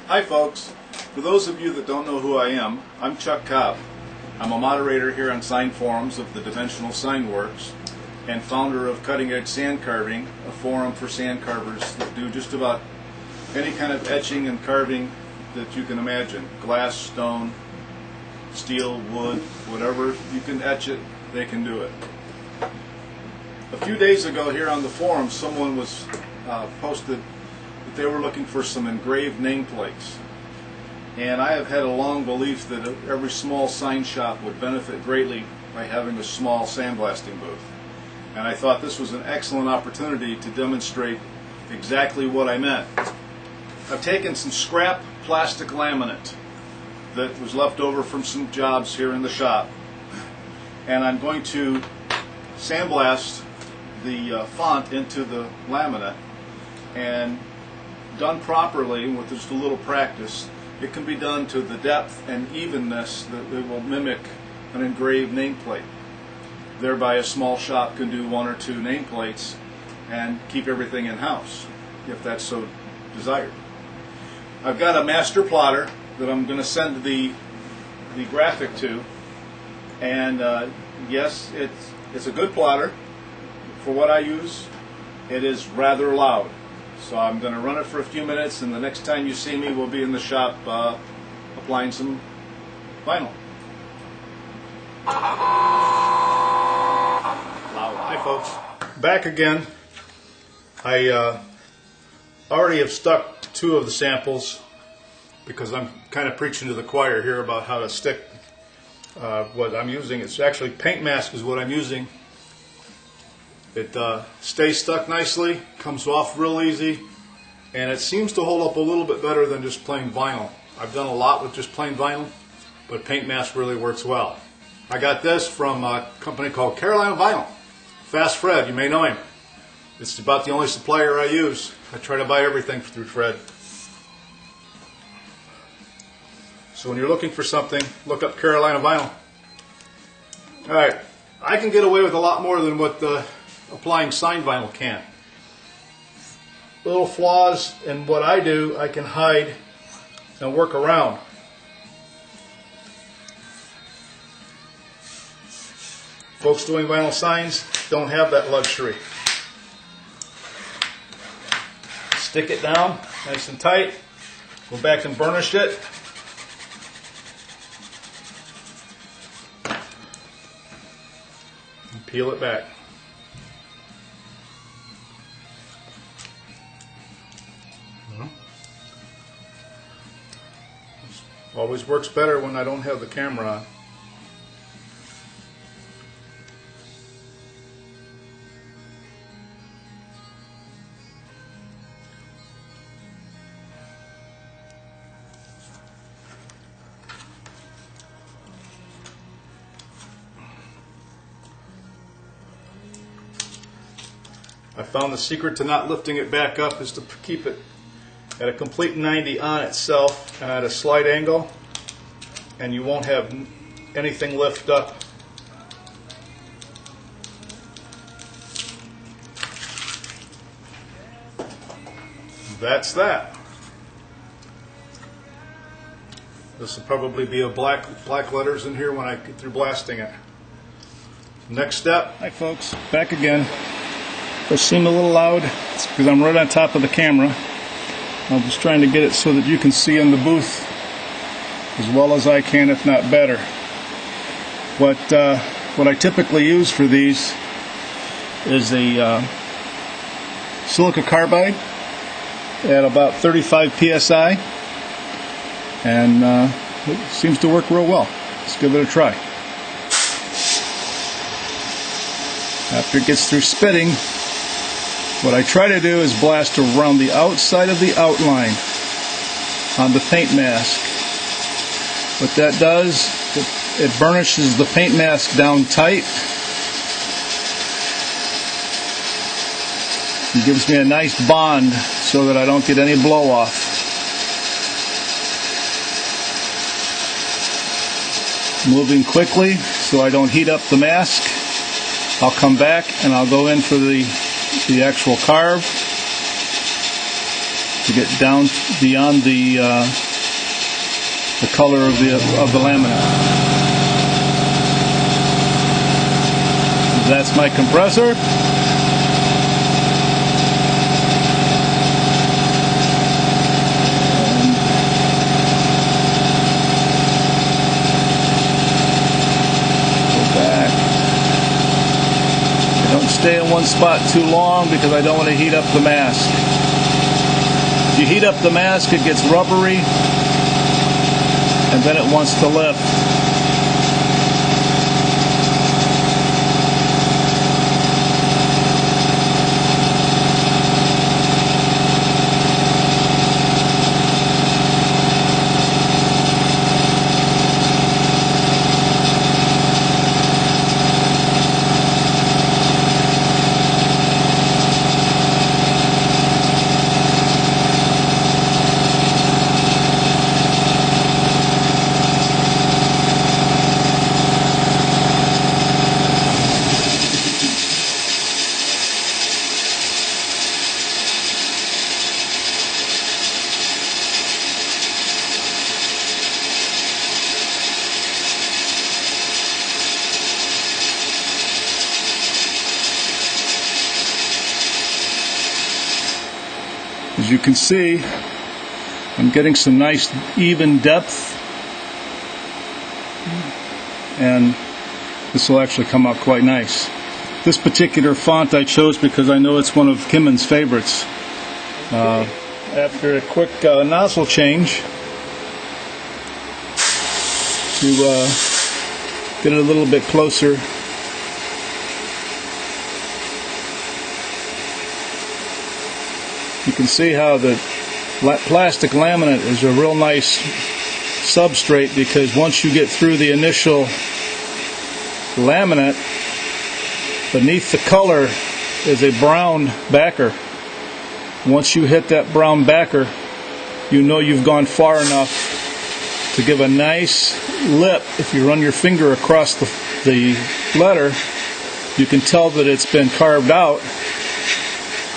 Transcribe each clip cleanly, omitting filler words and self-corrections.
Hi folks, for those of you that don't know who I am, I'm Chuck Cobb. I'm a moderator here on sign forums of the Dimensional Sign Works and founder of Cutting Edge Sand Carving, a forum for sand carvers that do just about any kind of etching and carving that you can imagine. Glass, stone, steel, wood, whatever you can etch it, they can do it. A few days ago here on the forum, someone was posted that they were looking for some engraved nameplates. And I have had a long belief that every small sign shop would benefit greatly by having a small sandblasting booth. And I thought this was an excellent opportunity to demonstrate exactly what I meant. I've taken some scrap plastic laminate that was left over from some jobs here in the shop, and I'm going to sandblast the font into the laminate, and done properly with just a little practice, it can be done to the depth and evenness that it will mimic an engraved nameplate. Thereby a small shop can do one or two nameplates and keep everything in-house, if that's so desired. I've got a master plotter that I'm going to send the graphic to, and yes, it's a good plotter. For what I use, it is rather loud. So I'm going to run it for a few minutes, and the next time you see me, we'll be in the shop applying some vinyl. Loud. Hi folks. Back again. I already have stuck to two of the samples because I'm kind of preaching to the choir here about how to stick what I'm using. It's actually paint mask is what I'm using. It stays stuck nicely, comes off real easy, and it seems to hold up a little bit better than just plain vinyl. I've done a lot with just plain vinyl, but paint mask really works well. I got this from a company called Carolina Vinyl. Fast Fred, you may know him. It's about the only supplier I use. I try to buy everything through Fred. So when you're looking for something, look up Carolina Vinyl. Alright, I can get away with a lot more than what applying sign vinyl can. Little flaws in what I do, I can hide and work around. Folks doing vinyl signs don't have that luxury. Stick it down nice and tight, go back and burnish it. And peel it back. Always works better when I don't have the camera on. I found the secret to not lifting it back up is to keep it at a complete 90 on itself and at a slight angle, and you won't have anything lift up. That's that. This will probably be a black letters in here when I get through blasting it. Next step. Hi folks, back again. It seemed a little loud. It's because I'm right on top of the camera. I'm just trying to get it so that you can see in the booth as well as I can, if not better. What I typically use for these is a silica carbide at about 35 psi, and it seems to work real well. Let's give it a try. After it gets through spitting, what I try to do is blast around the outside of the outline on the paint mask. What that does, it burnishes the paint mask down tight and gives me a nice bond so that I don't get any blow off. Moving quickly so I don't heat up the mask. I'll come back and I'll go in for the actual carve. to get down beyond the color of the laminate. That's my compressor. Stay in one spot too long because I don't want to heat up the mask. If you heat up the mask, it gets rubbery and then it wants to lift. As you can see, I'm getting some nice even depth, and this will actually come out quite nice. This particular font I chose because I know it's one of Kimmon's favorites. After a quick nozzle change to get it a little bit closer, you can see how the plastic laminate is a real nice substrate, because once you get through the initial laminate, beneath the color is a brown backer. Once you hit that brown backer, you know you've gone far enough to give a nice lip. If you run your finger across the letter, you can tell that it's been carved out,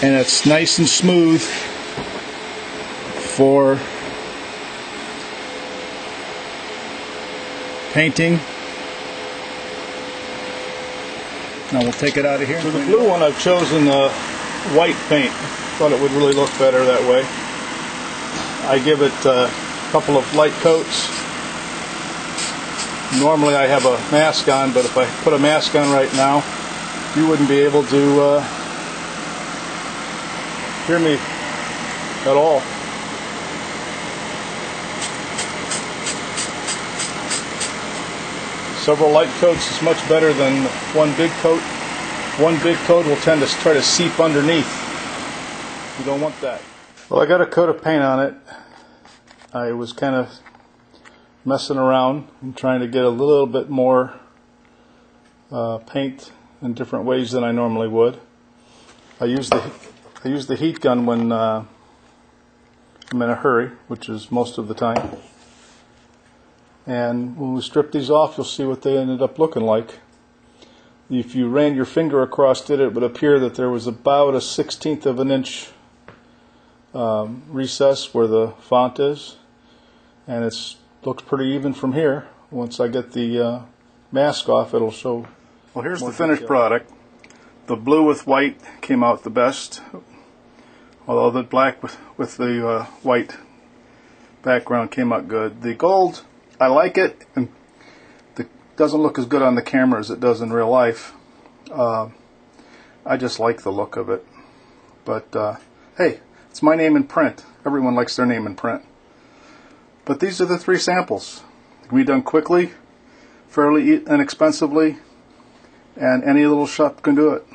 and it's nice and smooth for painting. Now we'll take it out of here. For the blue one, I've chosen white paint. Thought it would really look better that way. I give it a couple of light coats. Normally I have a mask on, but if I put a mask on right now, you wouldn't be able to hear me at all. Several light coats is much better than one big coat. One big coat will tend to try to seep underneath. You don't want that. Well, I got a coat of paint on it. I was kind of messing around and trying to get a little bit more paint in different ways than I normally would. I use the heat gun when I'm in a hurry, which is most of the time. And when we strip these off, you'll see what they ended up looking like. If you ran your finger across it, it would appear that there was about 1/16 of an inch recess where the font is, and it looks pretty even from here. Once I get the mask off, it'll show. Well, here's the finished product. The blue with white came out the best, although the black with the white background came out good. The gold, I like it, and it doesn't look as good on the camera as it does in real life. I just like the look of it. But hey, it's my name in print. Everyone likes their name in print. But these are the 3 samples. It can be done quickly, fairly inexpensively, and any little shop can do it.